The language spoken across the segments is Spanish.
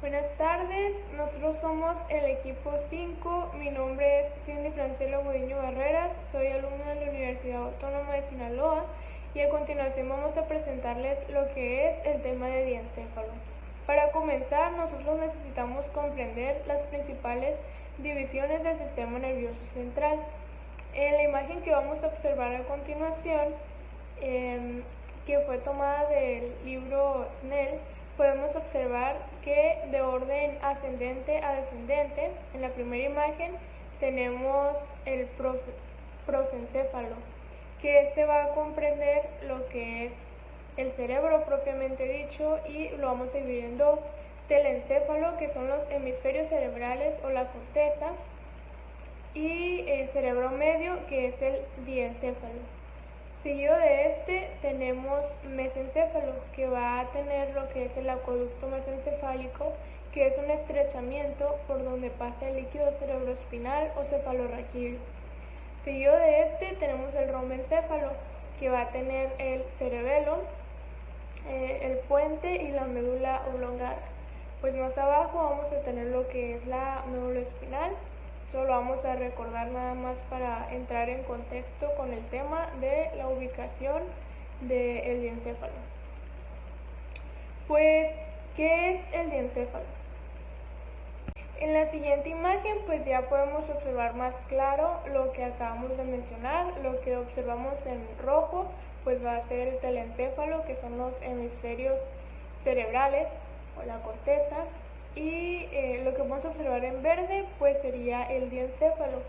Buenas tardes, nosotros somos el equipo 5, mi nombre es Cindy Francela Gudiño Barreras, soy alumna de la Universidad Autónoma de Sinaloa y a continuación vamos a presentarles lo que es el tema de diencéfalo. Para comenzar, nosotros necesitamos comprender las principales divisiones del sistema nervioso central. En la imagen que vamos a observar a continuación, que fue tomada del libro Snell, podemos observar que de orden ascendente a descendente, en la primera imagen tenemos el prosencéfalo, que este va a comprender lo que es el cerebro propiamente dicho y lo vamos a dividir en dos: telencéfalo, que son los hemisferios cerebrales o la corteza, y el cerebro medio, que es el diencéfalo. Seguido de este tenemos mesencéfalo, que va a tener lo que es el acueducto mesencefálico, que es un estrechamiento por donde pasa el líquido cerebroespinal o cefalorraquídeo. Seguido de este tenemos el rombencéfalo, que va a tener el cerebelo, el puente y la médula oblongada. Pues más abajo vamos a tener lo que es la médula espinal. Solo vamos a recordar nada más para entrar en contexto con el tema de la ubicación del diencéfalo. Pues, ¿qué es el diencéfalo? En la siguiente imagen pues ya podemos observar más claro lo que acabamos de mencionar. Lo que observamos en rojo pues va a ser el telencéfalo, que son los hemisferios cerebrales o la corteza, y lo que vamos a observar en verde pues sería el diencéfalo,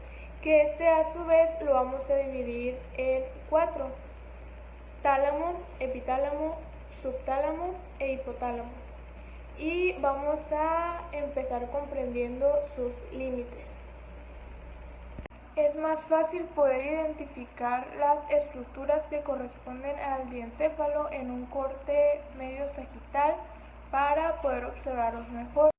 que este a su vez lo vamos a dividir en 4: tálamo, epitálamo, subtálamo e hipotálamo. Y vamos a empezar comprendiendo sus límites. Es más fácil poder identificar las estructuras que corresponden al diencéfalo en un corte medio sagital para poder observarlos mejor.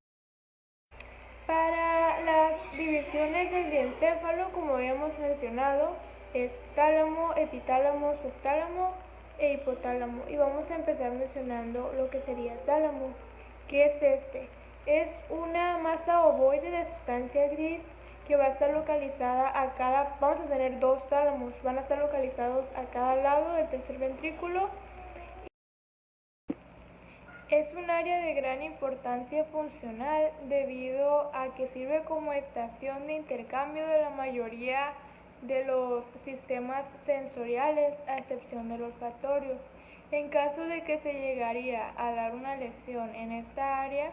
Para las divisiones del diencéfalo, como habíamos mencionado, es tálamo, epitálamo, subtálamo e hipotálamo. Y vamos a empezar mencionando lo que sería tálamo. ¿Qué es este? Es una masa ovoide de sustancia gris que va a estar localizada vamos a tener dos tálamos, van a estar localizados a cada lado del tercer ventrículo. Es un área de gran importancia funcional debido a que sirve como estación de intercambio de la mayoría de los sistemas sensoriales, a excepción del olfatorio. En caso de que se llegaría a dar una lesión en esta área,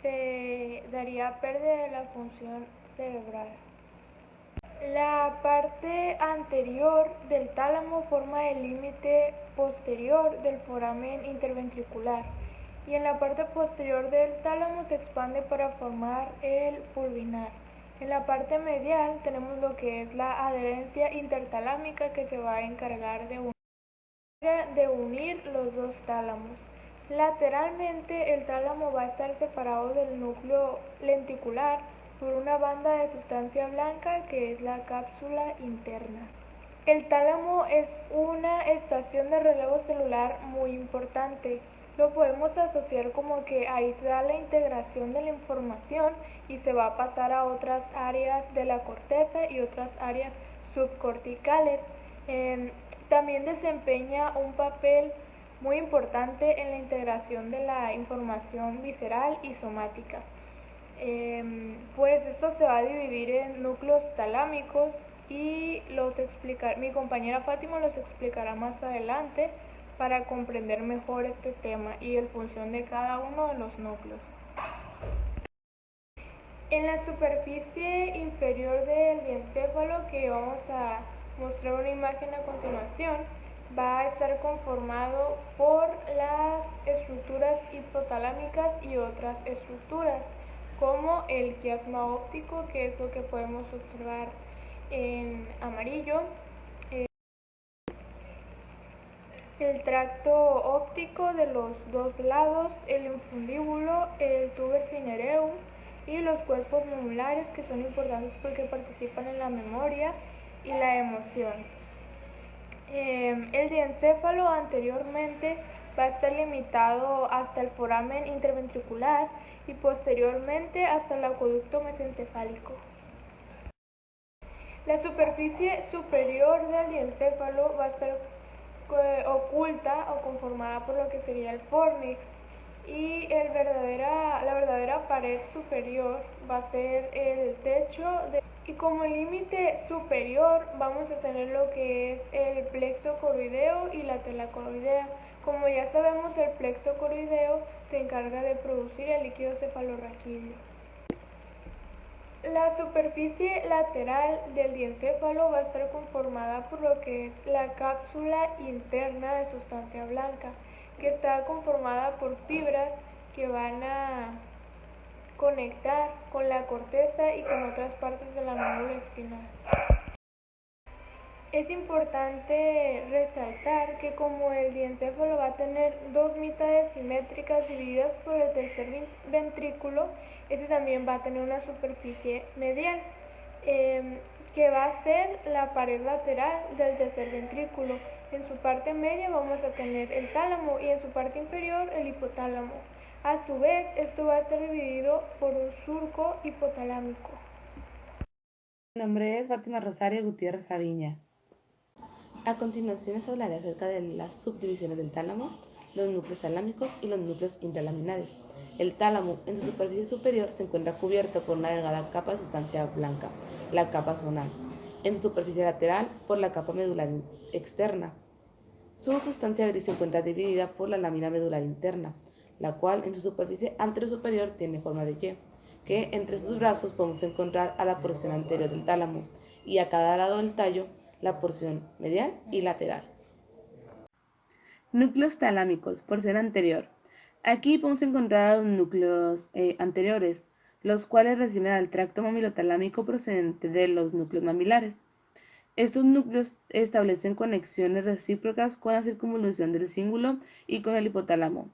se daría pérdida de la función cerebral. La parte anterior del tálamo forma el límite posterior del foramen interventricular, y en la parte posterior del tálamo se expande para formar el pulvinar. En la parte medial tenemos lo que es la adherencia intertalámica, que se va a encargar de unir los dos tálamos. Lateralmente el tálamo va a estar separado del núcleo lenticular por una banda de sustancia blanca, que es la cápsula interna. El tálamo es una estación de relevo celular muy importante. Lo podemos asociar como que ahí se da la integración de la información y se va a pasar a otras áreas de la corteza y otras áreas subcorticales. También desempeña un papel muy importante en la integración de la información visceral y somática. Pues esto se va a dividir en núcleos talámicos y mi compañera Fátima los explicará más adelante para comprender mejor este tema y la función de cada uno de los núcleos. En la superficie inferior del diencéfalo, que vamos a mostrar una imagen a continuación, va a estar conformado por las estructuras hipotalámicas y otras estructuras, como el quiasma óptico, que es lo que podemos observar en amarillo, el tracto óptico de los dos lados, el infundíbulo, el tuber cinereum y los cuerpos memulares, que son importantes porque participan en la memoria y la emoción. El diencéfalo anteriormente va a estar limitado hasta el foramen interventricular y posteriormente hasta el acueducto mesencefálico. La superficie superior del diencéfalo va a estar oculta o conformada por lo que sería el fornix, y la verdadera pared superior va a ser el techo y como límite superior vamos a tener lo que es el plexo coroideo y la tela coroidea. Como ya sabemos, el plexo coroideo se encarga de producir el líquido cefalorraquídeo. La superficie lateral del diencéfalo va a estar conformada por lo que es la cápsula interna de sustancia blanca, que está conformada por fibras que van a conectar con la corteza y con otras partes de la médula espinal. Es importante resaltar que como el diencéfalo va a tener dos mitades simétricas divididas por el tercer ventrículo, este también va a tener una superficie medial, que va a ser la pared lateral del tercer ventrículo. En su parte media vamos a tener el tálamo y en su parte inferior el hipotálamo. A su vez, esto va a estar dividido por un surco hipotalámico. Mi nombre es Fátima Rosario Gutiérrez Aviña. A continuación les hablaré acerca de las subdivisiones del tálamo, los núcleos talámicos y los núcleos intralaminares. El tálamo, en su superficie superior, se encuentra cubierto por una delgada capa de sustancia blanca, la capa zonal. En su superficie lateral, por la capa medular externa. Su sustancia gris se encuentra dividida por la lámina medular interna, la cual en su superficie anterior-superior tiene forma de Y, que entre sus brazos podemos encontrar a la porción anterior del tálamo y a cada lado del tallo la porción medial y lateral. Núcleos talámicos, porción anterior. Aquí podemos encontrar a los núcleos anteriores, los cuales reciben al tracto mamilotalámico procedente de los núcleos mamilares. Estos núcleos establecen conexiones recíprocas con la circunvolución del cíngulo y con el hipotálamo.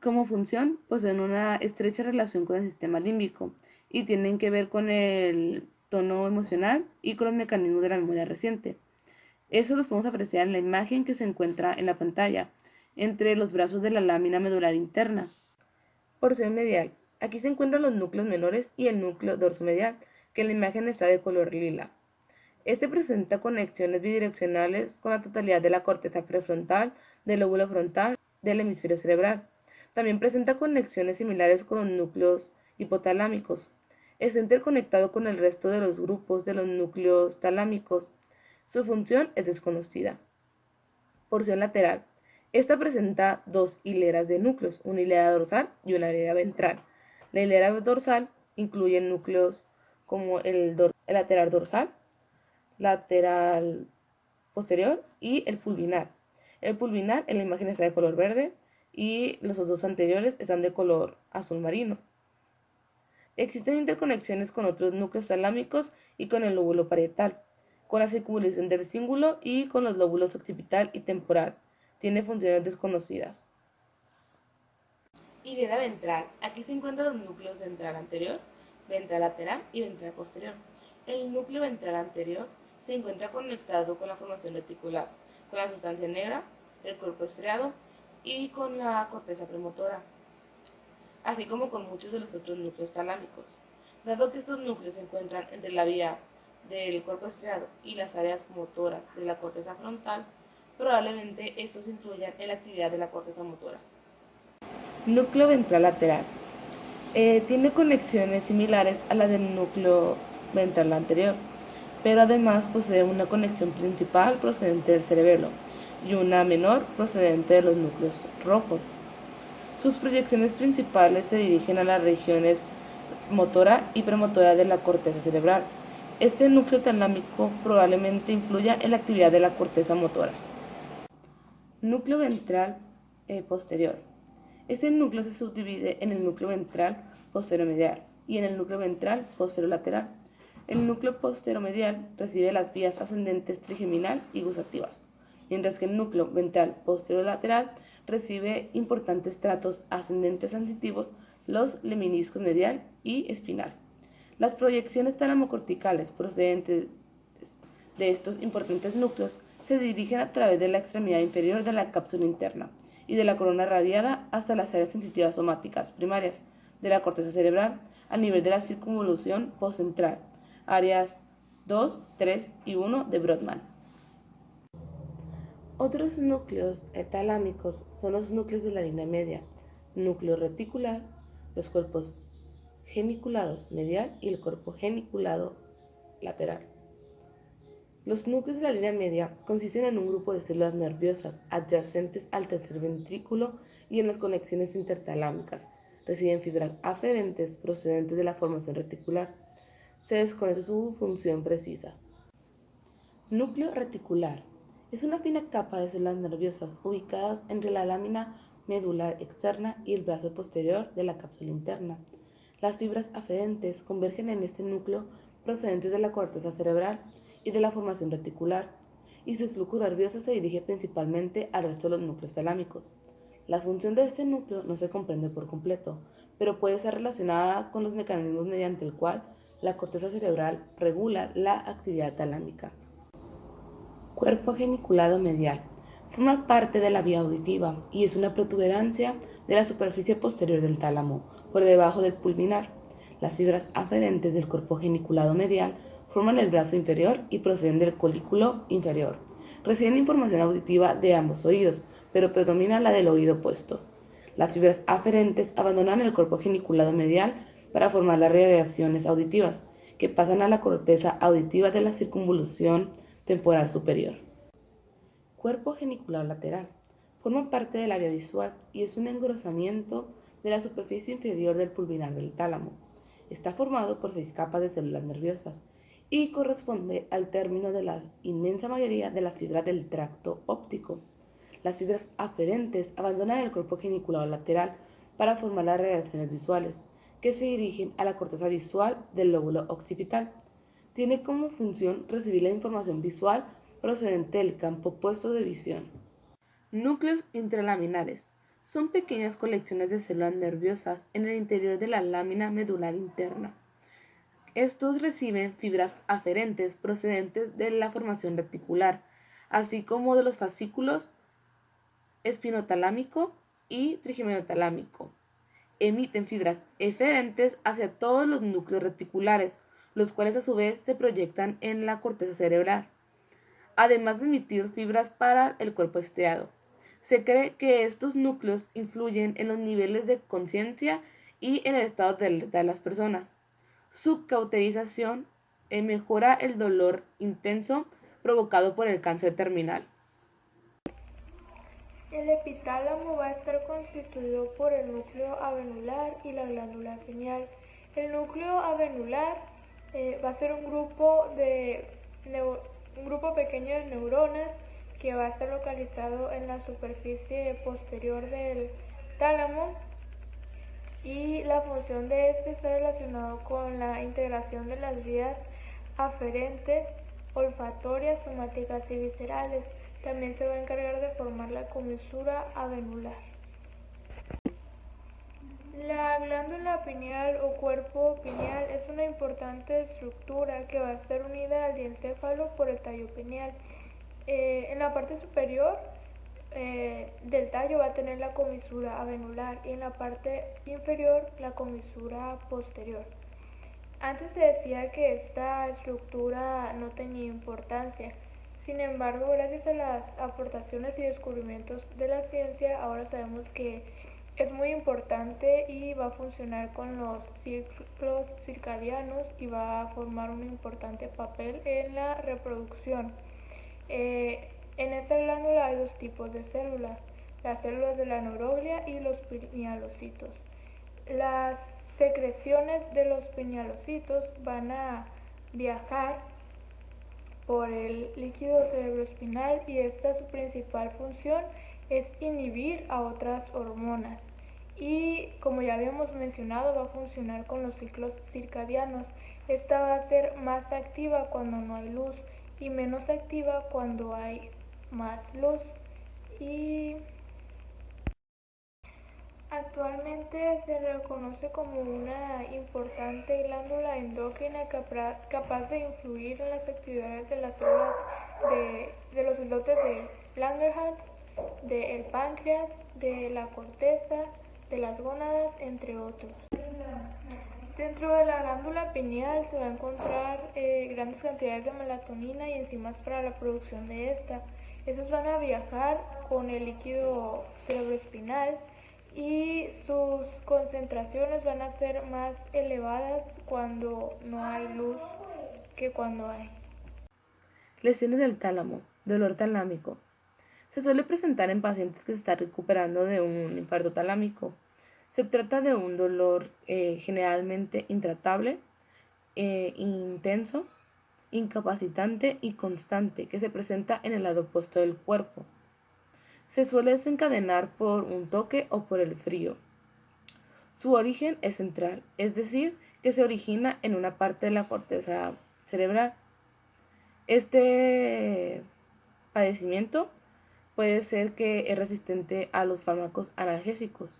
Como función, poseen una estrecha relación con el sistema límbico y tienen que ver con el tono emocional y con los mecanismos de la memoria reciente. Eso los podemos apreciar en la imagen que se encuentra en la pantalla, entre los brazos de la lámina medular interna. Porción medial. Aquí se encuentran los núcleos menores y el núcleo dorsomedial, que en la imagen está de color lila. Este presenta conexiones bidireccionales con la totalidad de la corteza prefrontal, del lóbulo frontal, del hemisferio cerebral. También presenta conexiones similares con los núcleos hipotalámicos. Está interconectado con el resto de los grupos de los núcleos talámicos. Su función es desconocida. Porción lateral. Esta presenta dos hileras de núcleos, una hilera dorsal y una hilera ventral. La hilera dorsal incluye núcleos como el lateral dorsal, lateral posterior y el pulvinar. El pulvinar en la imagen está de color verde y los dos anteriores están de color azul marino. Existen interconexiones con otros núcleos talámicos y con el lóbulo parietal, con la circunvolución del cíngulo y con los lóbulos occipital y temporal. Tiene funciones desconocidas. Hilera ventral. Aquí se encuentran los núcleos ventral anterior, ventral lateral y ventral posterior. El núcleo ventral anterior se encuentra conectado con la formación reticular, con la sustancia negra, el cuerpo estriado y con la corteza premotora, así como con muchos de los otros núcleos talámicos. Dado que estos núcleos se encuentran entre la vía del cuerpo estriado y las áreas motoras de la corteza frontal, probablemente estos influyan en la actividad de la corteza motora. Núcleo ventral lateral. Tiene conexiones similares a las del núcleo ventral anterior, pero además posee una conexión principal procedente del cerebelo y una menor procedente de los núcleos rojos. Sus proyecciones principales se dirigen a las regiones motora y premotora de la corteza cerebral. Este núcleo talámico probablemente influya en la actividad de la corteza motora. Núcleo ventral posterior. Este núcleo se subdivide en el núcleo ventral posteromedial y en el núcleo ventral posterolateral. El núcleo posteromedial recibe las vías ascendentes trigeminal y gustativas, mientras que el núcleo ventral posterolateral recibe importantes tratos ascendentes sensitivos, los leminiscos medial y espinal. Las proyecciones talamocorticales procedentes de estos importantes núcleos se dirigen a través de la extremidad inferior de la cápsula interna y de la corona radiada hasta las áreas sensitivas somáticas primarias de la corteza cerebral a nivel de la circunvolución postcentral, áreas 2, 3 y 1 de Brodmann. Otros núcleos talámicos son los núcleos de la línea media, núcleo reticular, los cuerpos geniculados medial y el cuerpo geniculado lateral. Los núcleos de la línea media consisten en un grupo de células nerviosas adyacentes al tercer ventrículo y en las conexiones intertalámicas. Residen fibras aferentes procedentes de la formación reticular. Se desconoce su función precisa. Núcleo reticular. Es una fina capa de células nerviosas ubicadas entre la lámina medular externa y el brazo posterior de la cápsula interna. Las fibras aferentes convergen en este núcleo procedentes de la corteza cerebral y de la formación reticular, y su flujo nervioso se dirige principalmente al resto de los núcleos talámicos. La función de este núcleo no se comprende por completo, pero puede ser relacionada con los mecanismos mediante el cual la corteza cerebral regula la actividad talámica. Cuerpo geniculado medial. Forma parte de la vía auditiva y es una protuberancia de la superficie posterior del tálamo, por debajo del pulvinar. Las fibras aferentes del cuerpo geniculado medial forman el brazo inferior y proceden del colículo inferior. Reciben información auditiva de ambos oídos, pero predomina la del oído opuesto. Las fibras aferentes abandonan el cuerpo geniculado medial para formar las radiaciones auditivas, que pasan a la corteza auditiva de la circunvolución temporal superior. Cuerpo geniculado lateral. Forma parte de la vía visual y es un engrosamiento de la superficie inferior del pulvinar del tálamo. Está formado por 6 capas de células nerviosas y corresponde al término de la inmensa mayoría de las fibras del tracto óptico. Las fibras aferentes abandonan el cuerpo geniculado lateral para formar las radiaciones visuales, que se dirigen a la corteza visual del lóbulo occipital. Tiene como función recibir la información visual procedente del campo opuesto de visión. Núcleos intralaminares. Son pequeñas colecciones de células nerviosas en el interior de la lámina medular interna. Estos reciben fibras aferentes procedentes de la formación reticular, así como de los fascículos espinotalámico y trigeminotalámico. Emiten fibras eferentes hacia todos los núcleos reticulares, los cuales a su vez se proyectan en la corteza cerebral, además de emitir fibras para el cuerpo estriado. Se cree que estos núcleos influyen en los niveles de conciencia y en el estado de alerta de las personas. Su cauterización mejora el dolor intenso provocado por el cáncer terminal. El epitálamo va a estar constituido por el núcleo avenular y la glándula pineal. El núcleo avenular va a ser un grupo pequeño de neuronas que va a estar localizado en la superficie posterior del tálamo, y la función de este está relacionado con la integración de las vías aferentes, olfatorias, somáticas y viscerales. También se va a encargar de formar la comisura avenular. La glándula pineal o cuerpo pineal es una importante estructura que va a estar unida al diencéfalo por el tallo pineal. En la parte superior del tallo va a tener la comisura avenular y en la parte inferior la comisura posterior. Antes se decía que esta estructura no tenía importancia. Sin embargo, gracias a las aportaciones y descubrimientos de la ciencia, ahora sabemos que es muy importante y va a funcionar con los ciclos circadianos y va a formar un importante papel en la reproducción. En esta glándula hay 2 tipos de células, las células de la neuroglia y los pinealocitos. Las secreciones de los pinealocitos van a viajar por el líquido cerebroespinal y su principal función es inhibir a otras hormonas. Y como ya habíamos mencionado, va a funcionar con los ciclos circadianos. Esta va a ser más activa cuando no hay luz y menos activa cuando hay más luz. Y actualmente se reconoce como una importante glándula endocrina capaz de influir en las actividades de las células de los islotes de Langerhans del páncreas, de la corteza, de las gónadas, entre otros. Dentro de la glándula pineal se va a encontrar grandes cantidades de melatonina y enzimas para la producción de esta. Estos van a viajar con el líquido cerebroespinal y sus concentraciones van a ser más elevadas cuando no hay luz que cuando hay. Lesiones del tálamo, dolor talámico. Se suele presentar en pacientes que se están recuperando de un infarto talámico. Se trata de un dolor generalmente intratable, intenso, incapacitante y constante que se presenta en el lado opuesto del cuerpo. Se suele desencadenar por un toque o por el frío. Su origen es central, es decir, que se origina en una parte de la corteza cerebral. Este padecimiento puede ser que es resistente a los fármacos analgésicos.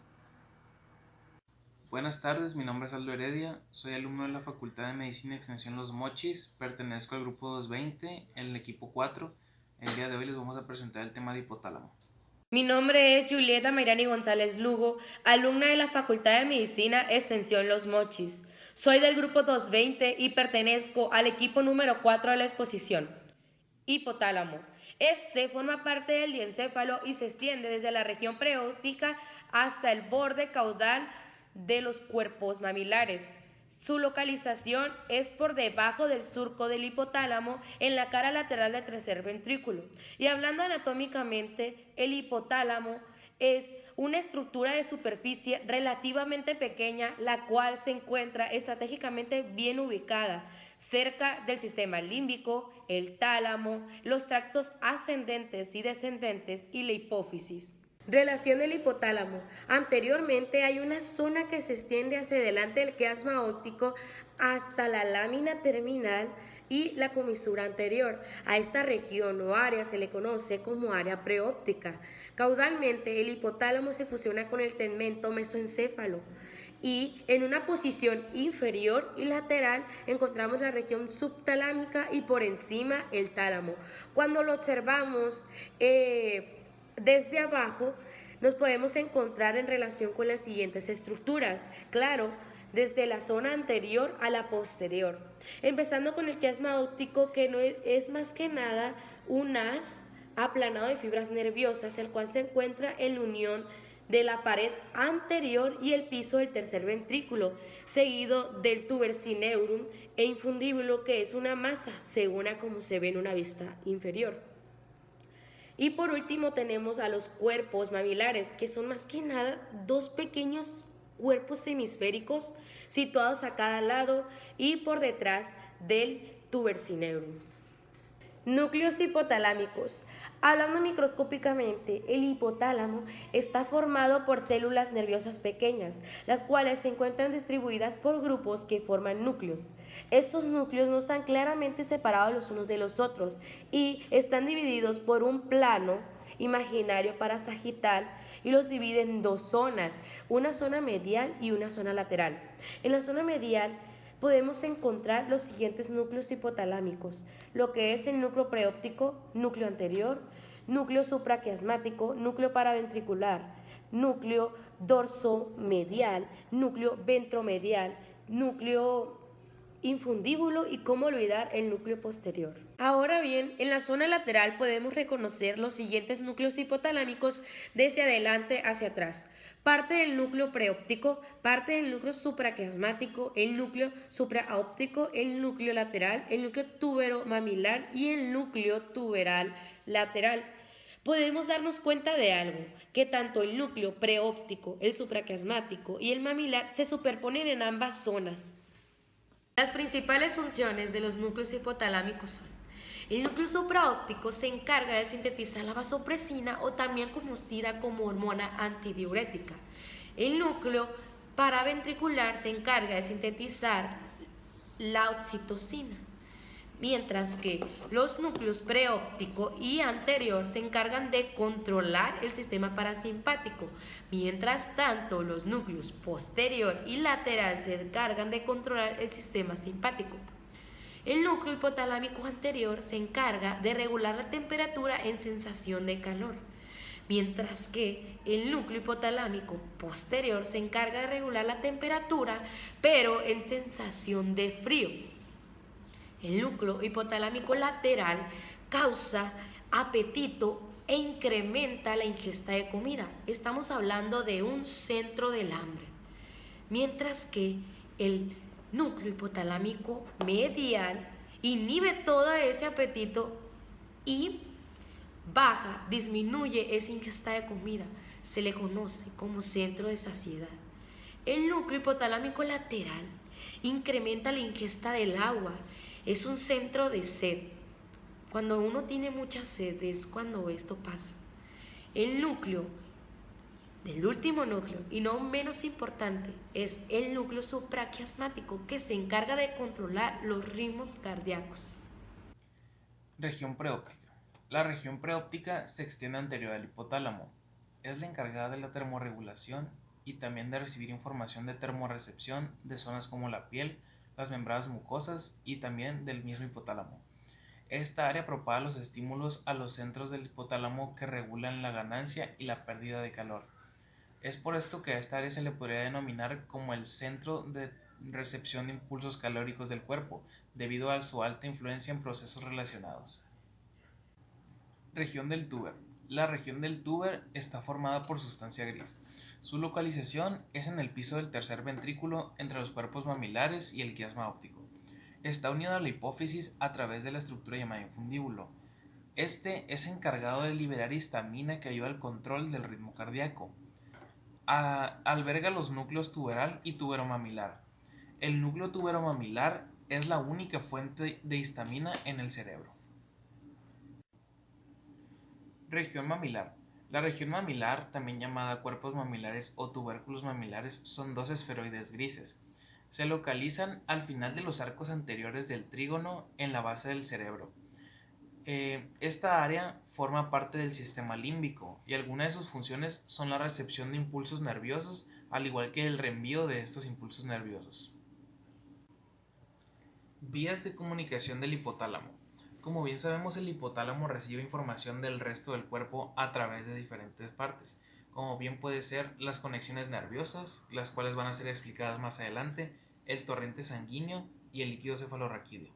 Buenas tardes, mi nombre es Aldo Heredia, soy alumno de la Facultad de Medicina y Extensión Los Mochis, pertenezco al grupo 220, en el equipo 4. El día de hoy les vamos a presentar el tema de hipotálamo. Mi nombre es Julieta Mayrani González Lugo, alumna de la Facultad de Medicina Extensión Los Mochis. Soy del grupo 220 y pertenezco al equipo número 4 de la exposición. Hipotálamo. Este forma parte del diencéfalo y se extiende desde la región preóptica hasta el borde caudal de los cuerpos mamilares. Su localización es por debajo del surco del hipotálamo en la cara lateral del tercer ventrículo. Y hablando anatómicamente, el hipotálamo es una estructura de superficie relativamente pequeña, la cual se encuentra estratégicamente bien ubicada cerca del sistema límbico, el tálamo, los tractos ascendentes y descendentes y la hipófisis. Relación del hipotálamo. Anteriormente hay una zona que se extiende hacia adelante del quiasma óptico hasta la lámina terminal y la comisura anterior. A esta región o área se le conoce como área preóptica. Caudalmente el hipotálamo se fusiona con el tegmento mesoencéfalo y en una posición inferior y lateral encontramos la región subtalámica y por encima el tálamo. Cuando lo observamos desde abajo, nos podemos encontrar en relación con las siguientes estructuras. Claro, desde la zona anterior a la posterior. Empezando con el quiasma óptico, que no es más que nada un haz aplanado de fibras nerviosas, el cual se encuentra en la unión de la pared anterior y el piso del tercer ventrículo, seguido del tubercineurum e infundíbulo, que es una masa, según a como se ve en una vista inferior. Y por último tenemos a los cuerpos mamilares, que son más que nada dos pequeños cuerpos hemisféricos situados a cada lado y por detrás del tubercineurum. Núcleos hipotalámicos. Hablando microscópicamente, el hipotálamo está formado por células nerviosas pequeñas, las cuales se encuentran distribuidas por grupos que forman núcleos. Estos núcleos no están claramente separados los unos de los otros y están divididos por un plano imaginario parasagital y los divide en dos zonas, una zona medial y una zona lateral. En la zona medial podemos encontrar los siguientes núcleos hipotalámicos, lo que es el núcleo preóptico, núcleo anterior, núcleo supraquiasmático, núcleo paraventricular, núcleo dorsomedial, núcleo ventromedial, núcleo infundíbulo y cómo olvidar el núcleo posterior. Ahora bien, en la zona lateral podemos reconocer los siguientes núcleos hipotalámicos desde adelante hacia atrás. Parte del núcleo preóptico, parte del núcleo supraquiasmático, el núcleo supraóptico, el núcleo lateral, el núcleo tuberomamilar y el núcleo tuberal lateral. Podemos darnos cuenta de algo, que tanto el núcleo preóptico, el supraquiasmático y el mamilar se superponen en ambas zonas. Las principales funciones de los núcleos hipotalámicos son: el núcleo supraóptico se encarga de sintetizar la vasopresina o también conocida como hormona antidiurética. El núcleo paraventricular se encarga de sintetizar la oxitocina, mientras que los núcleos preóptico y anterior se encargan de controlar el sistema parasimpático. Mientras tanto, los núcleos posterior y lateral se encargan de controlar el sistema simpático. El núcleo hipotalámico anterior se encarga de regular la temperatura en sensación de calor, mientras que el núcleo hipotalámico posterior se encarga de regular la temperatura, pero en sensación de frío. El núcleo hipotalámico lateral causa apetito e incrementa la ingesta de comida. Estamos hablando de un centro del hambre. Mientras que el núcleo hipotalámico medial inhibe todo ese apetito y disminuye esa ingesta de comida. Se le conoce como centro de saciedad. El núcleo hipotalámico lateral incrementa la ingesta del agua. Es un centro de sed. Cuando uno tiene mucha sed es cuando esto pasa. El último núcleo, y no menos importante, es el núcleo supraquiasmático, que se encarga de controlar los ritmos cardíacos. Región preóptica. La región preóptica se extiende anterior al hipotálamo. Es la encargada de la termorregulación y también de recibir información de termorrecepción de zonas como la piel, las membranas mucosas y también del mismo hipotálamo. Esta área propaga los estímulos a los centros del hipotálamo que regulan la ganancia y la pérdida de calor. Es por esto que a esta área se le podría denominar como el centro de recepción de impulsos calóricos del cuerpo, debido a su alta influencia en procesos relacionados. Región del túber. La región del túber está formada por sustancia gris. Su localización es en el piso del tercer ventrículo entre los cuerpos mamilares y el quiasma óptico. Está unido a la hipófisis a través de la estructura llamada infundíbulo. Este es encargado de liberar histamina que ayuda al control del ritmo cardíaco. Alberga los núcleos tuberal y tuberomamilar. El núcleo tuberomamilar es la única fuente de histamina en el cerebro. Región mamilar. La región mamilar, también llamada cuerpos mamilares o tubérculos mamilares, son dos esferoides grises. Se localizan al final de los arcos anteriores del trígono en la base del cerebro. Esta área forma parte del sistema límbico y algunas de sus funciones son la recepción de impulsos nerviosos, al igual que el reenvío de estos impulsos nerviosos. Vías de comunicación del hipotálamo. Como bien sabemos, el hipotálamo recibe información del resto del cuerpo a través de diferentes partes, como bien puede ser las conexiones nerviosas, las cuales van a ser explicadas más adelante, el torrente sanguíneo y el líquido cefalorraquídeo.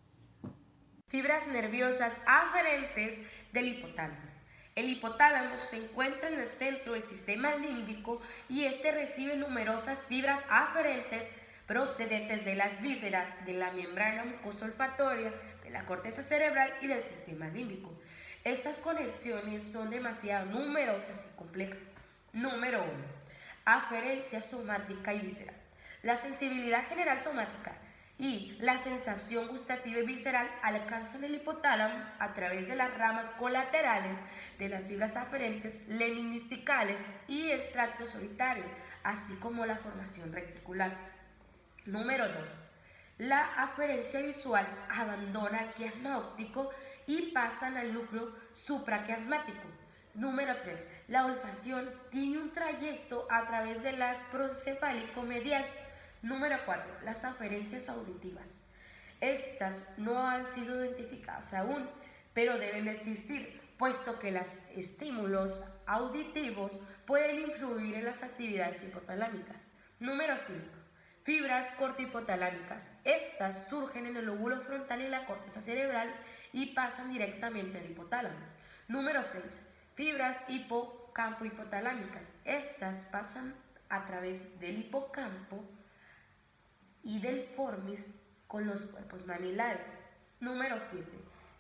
Fibras nerviosas aferentes del hipotálamo. El hipotálamo se encuentra en el centro del sistema límbico y este recibe numerosas fibras aferentes procedentes de las vísceras, de la membrana mucoso-olfatoria, de la corteza cerebral y del sistema límbico. Estas conexiones son demasiado numerosas y complejas. Número 1. Aferencia somática y visceral. La sensibilidad general somática y la sensación gustativa y visceral alcanzan el hipotálamo a través de las ramas colaterales de las fibras aferentes lemniscales y el tracto solitario, así como la formación reticular. Número 2. La aferencia visual abandona el quiasma óptico y pasan al núcleo supraquiasmático. Número 3. La olfacción tiene un trayecto a través del áspero cefálico medial. Número 4. Las aferencias auditivas. Estas no han sido identificadas aún, pero deben de existir, puesto que los estímulos auditivos pueden influir en las actividades hipotalámicas. Número 5. Fibras cortihipotalámicas. Estas surgen en el lóbulo frontal y la corteza cerebral y pasan directamente al hipotálamo. Número 6. Fibras hipocampo hipotalámicas. Estas pasan a través del hipocampo y del formis con los cuerpos mamilares. Número 7.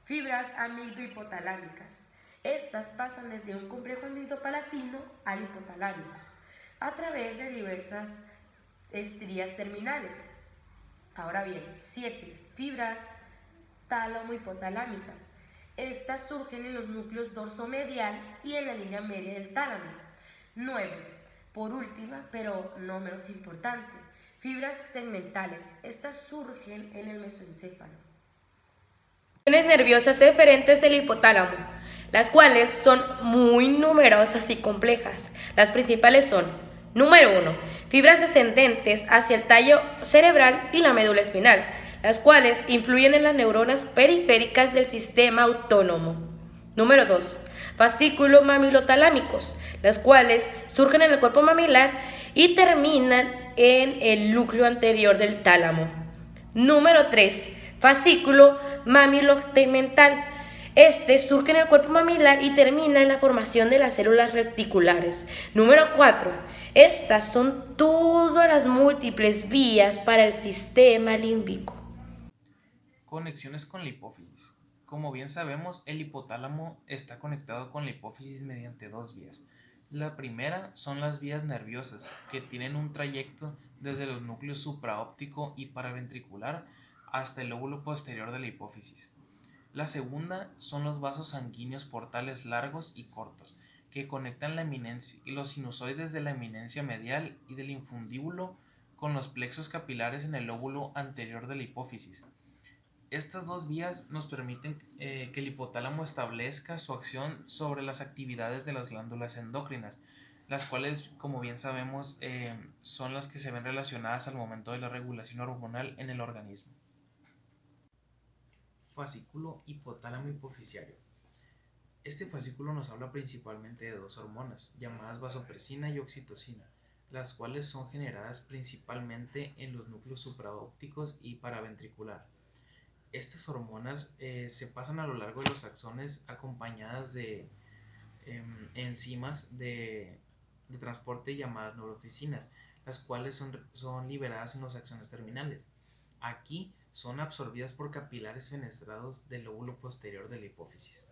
Fibras amidohipotalámicas. Estas pasan desde un complejo amidopalatino al hipotalámico a través de diversas estrías terminales. Ahora bien, 7. Fibras tálamo-hipotalámicas. Estas surgen en los núcleos dorsomedial y en la línea media del tálamo. 9. Por última, pero no menos importante, fibras tegmentales. Estas surgen en el mesoencéfalo. Funciones nerviosas deferentes del hipotálamo, las cuales son muy numerosas y complejas. Las principales son: número 1. Fibras descendentes hacia el tallo cerebral y la médula espinal, las cuales influyen en las neuronas periféricas del sistema autónomo. Número 2. fascículo mamilotalámicos, las cuales surgen en el cuerpo mamilar y terminan en el núcleo anterior del tálamo. Número 3. Fascículo mamilotegmental. Este surge en el cuerpo mamilar y termina en la formación de las células reticulares. Número 4. Estas son todas las múltiples vías para el sistema límbico. Conexiones con la hipófisis. Como bien sabemos, el hipotálamo está conectado con la hipófisis mediante dos vías. La primera son las vías nerviosas, que tienen un trayecto desde los núcleos supraóptico y paraventricular hasta el lóbulo posterior de la hipófisis. La segunda son los vasos sanguíneos portales largos y cortos, que conectan los sinusoides de la eminencia medial y del infundíbulo con los plexos capilares en el lóbulo anterior de la hipófisis. Estas dos vías nos permiten que el hipotálamo establezca su acción sobre las actividades de las glándulas endocrinas, las cuales, como bien sabemos, son las que se ven relacionadas al momento de la regulación hormonal en el organismo. Fascículo hipotálamo hipoficiario. Este fascículo nos habla principalmente de dos hormonas, llamadas vasopresina y oxitocina, las cuales son generadas principalmente en los núcleos supraópticos y paraventricular. Estas hormonas se pasan a lo largo de los axones acompañadas de enzimas de transporte llamadas neurofizinas, las cuales son liberadas en los axones terminales. Aquí son absorbidas por capilares fenestrados del lóbulo posterior de la hipófisis.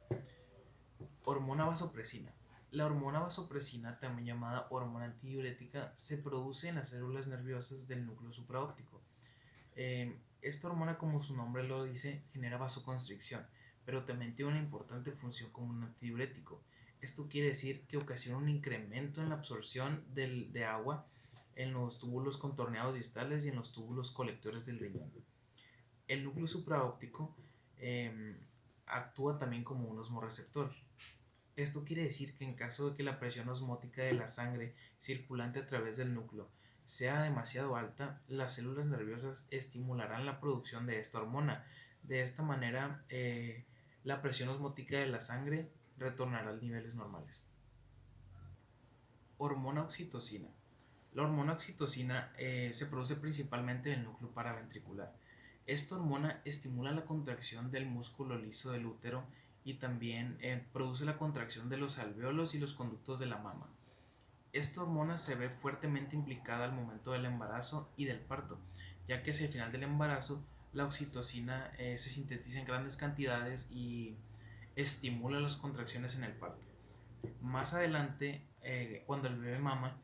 Hormona vasopresina. La hormona vasopresina, también llamada hormona antidiurética, se produce en las células nerviosas del núcleo supraóptico. Esta hormona, como su nombre lo dice, genera vasoconstricción, pero también tiene una importante función como un antidiurético. Esto quiere decir que ocasiona un incremento en la absorción de agua en los túbulos contorneados distales y en los túbulos colectores del riñón. El núcleo supraóptico actúa también como un osmorreceptor. Esto quiere decir que en caso de que la presión osmótica de la sangre circulante a través del núcleo sea demasiado alta, las células nerviosas estimularán la producción de esta hormona. De esta manera, la presión osmótica de la sangre retornará a niveles normales. Hormona oxitocina. La hormona oxitocina se produce principalmente en el núcleo paraventricular. Esta hormona estimula la contracción del músculo liso del útero y también produce la contracción de los alvéolos y los conductos de la mama. Esta hormona se ve fuertemente implicada al momento del embarazo y del parto, ya que hacia el final del embarazo la oxitocina se sintetiza en grandes cantidades y estimula las contracciones en el parto. Más adelante, cuando el bebé mama,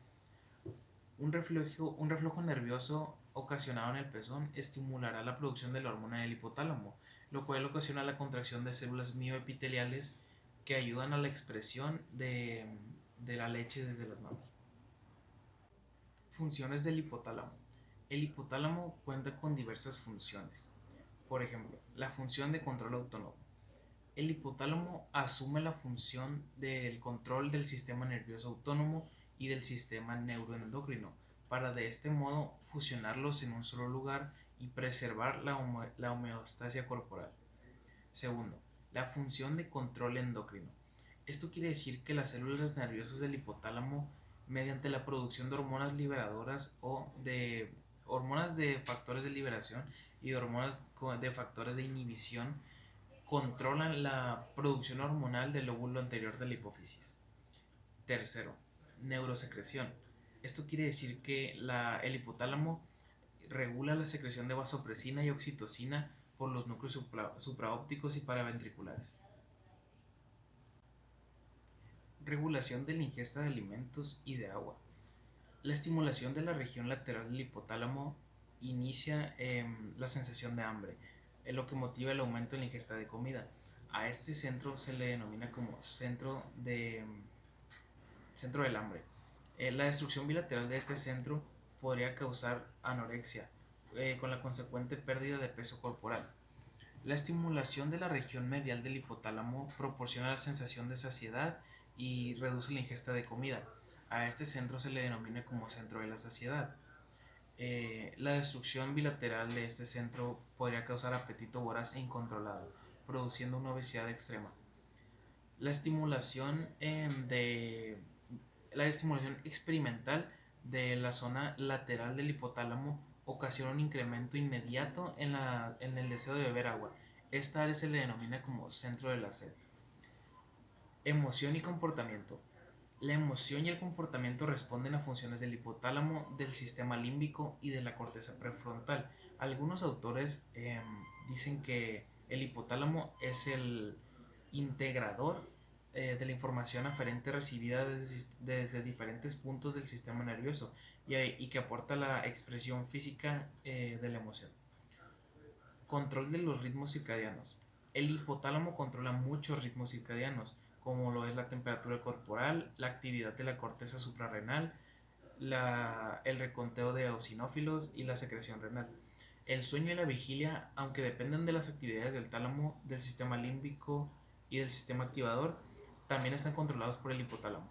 un reflejo nervioso ocasionado en el pezón estimulará la producción de la hormona del hipotálamo, lo cual ocasiona la contracción de células mioepiteliales que ayudan a la expresión de la leche desde las mamas. Funciones del hipotálamo. El hipotálamo cuenta con diversas funciones. Por ejemplo, la función de control autónomo. El hipotálamo asume la función del control del sistema nervioso autónomo y del sistema neuroendocrino, para de este modo fusionarlos en un solo lugar y preservar la homeostasia corporal. Segundo, la función de control endocrino. Esto quiere decir que las células nerviosas del hipotálamo, mediante la producción de hormonas liberadoras o de hormonas de factores de liberación y de hormonas de factores de inhibición, controlan la producción hormonal del lóbulo anterior de la hipófisis. Tercero, neurosecreción. Esto quiere decir que el hipotálamo regula la secreción de vasopresina y oxitocina por los núcleos supraópticos y paraventriculares. Regulación de la ingesta de alimentos y de agua. La estimulación de la región lateral del hipotálamo inicia la sensación de hambre, lo que motiva el aumento en la ingesta de comida. A este centro se le denomina como centro del hambre. La destrucción bilateral de este centro podría causar anorexia, con la consecuente pérdida de peso corporal. La estimulación de la región medial del hipotálamo proporciona la sensación de saciedad y reduce la ingesta de comida. A este centro se le denomina como centro de la saciedad. La destrucción bilateral de este centro podría causar apetito voraz e incontrolado, produciendo una obesidad extrema. La estimulación la estimulación experimental de la zona lateral del hipotálamo ocasiona un incremento inmediato en el deseo de beber agua. Esta área se le denomina como centro de la sed. Emoción y comportamiento. La emoción y el comportamiento responden a funciones del hipotálamo, del sistema límbico y de la corteza prefrontal. Algunos autores dicen que el hipotálamo es el integrador de la información aferente recibida desde diferentes puntos del sistema nervioso y que aporta la expresión física de la emoción. Control de los ritmos circadianos. El hipotálamo controla muchos ritmos circadianos, como lo es la temperatura corporal, la actividad de la corteza suprarrenal, el reconteo de eosinófilos y la secreción renal. El sueño y la vigilia, aunque dependen de las actividades del tálamo, del sistema límbico y del sistema activador, también están controlados por el hipotálamo.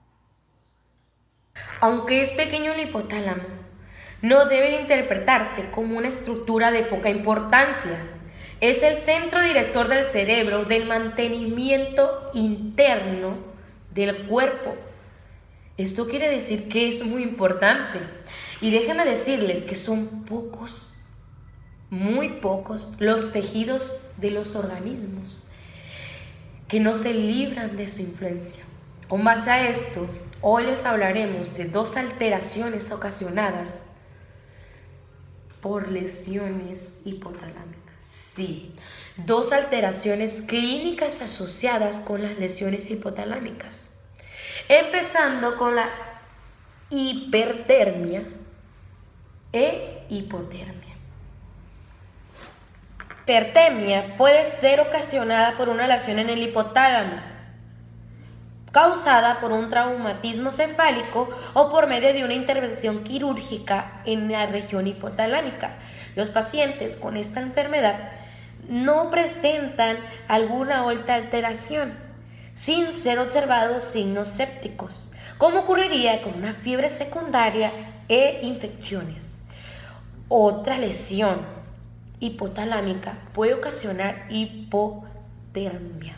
Aunque es pequeño el hipotálamo, no debe de interpretarse como una estructura de poca importancia. Es el centro director del cerebro del mantenimiento interno del cuerpo. Esto quiere decir que es muy importante. Y déjenme decirles que son pocos, muy pocos, los tejidos de los organismos que no se libran de su influencia. Con base a esto, hoy les hablaremos de dos alteraciones ocasionadas por lesiones hipotalámicas. Sí, dos alteraciones clínicas asociadas con las lesiones hipotalámicas. Empezando con la hipertermia e hipotermia. Hipertermia puede ser ocasionada por una lesión en el hipotálamo, causada por un traumatismo cefálico o por medio de una intervención quirúrgica en la región hipotalámica. Los pacientes con esta enfermedad no presentan alguna otra alteración, sin ser observados signos sépticos, como ocurriría con una fiebre secundaria e infecciones. Otra lesión hipotalámica puede ocasionar hipotermia.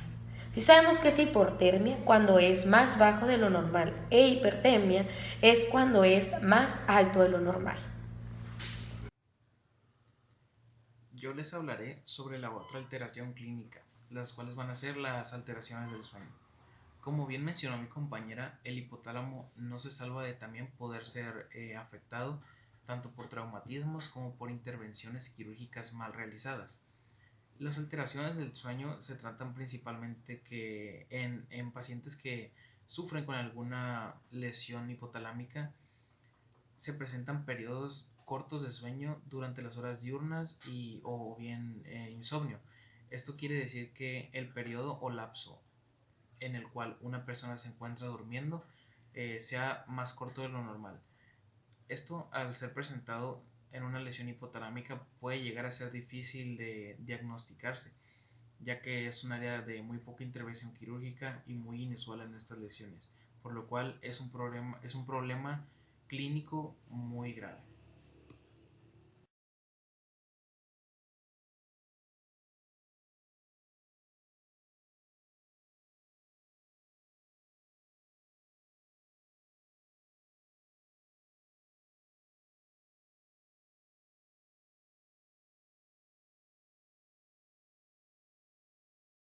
Si sabemos que es hipotermia cuando es más bajo de lo normal e hipertermia es cuando es más alto de lo normal. Yo les hablaré sobre la otra alteración clínica, las cuales van a ser las alteraciones del sueño. Como bien mencionó mi compañera, el hipotálamo no se salva de también poder ser afectado tanto por traumatismos como por intervenciones quirúrgicas mal realizadas. Las alteraciones del sueño se tratan principalmente que en pacientes que sufren con alguna lesión hipotalámica se presentan periodos cortos de sueño durante las horas diurnas o bien insomnio. Esto quiere decir que el periodo o lapso en el cual una persona se encuentra durmiendo sea más corto de lo normal. Esto, al ser presentado en una lesión hipotalámica, puede llegar a ser difícil de diagnosticarse, ya que es un área de muy poca intervención quirúrgica y muy inusual en estas lesiones, por lo cual es un problema clínico muy grave.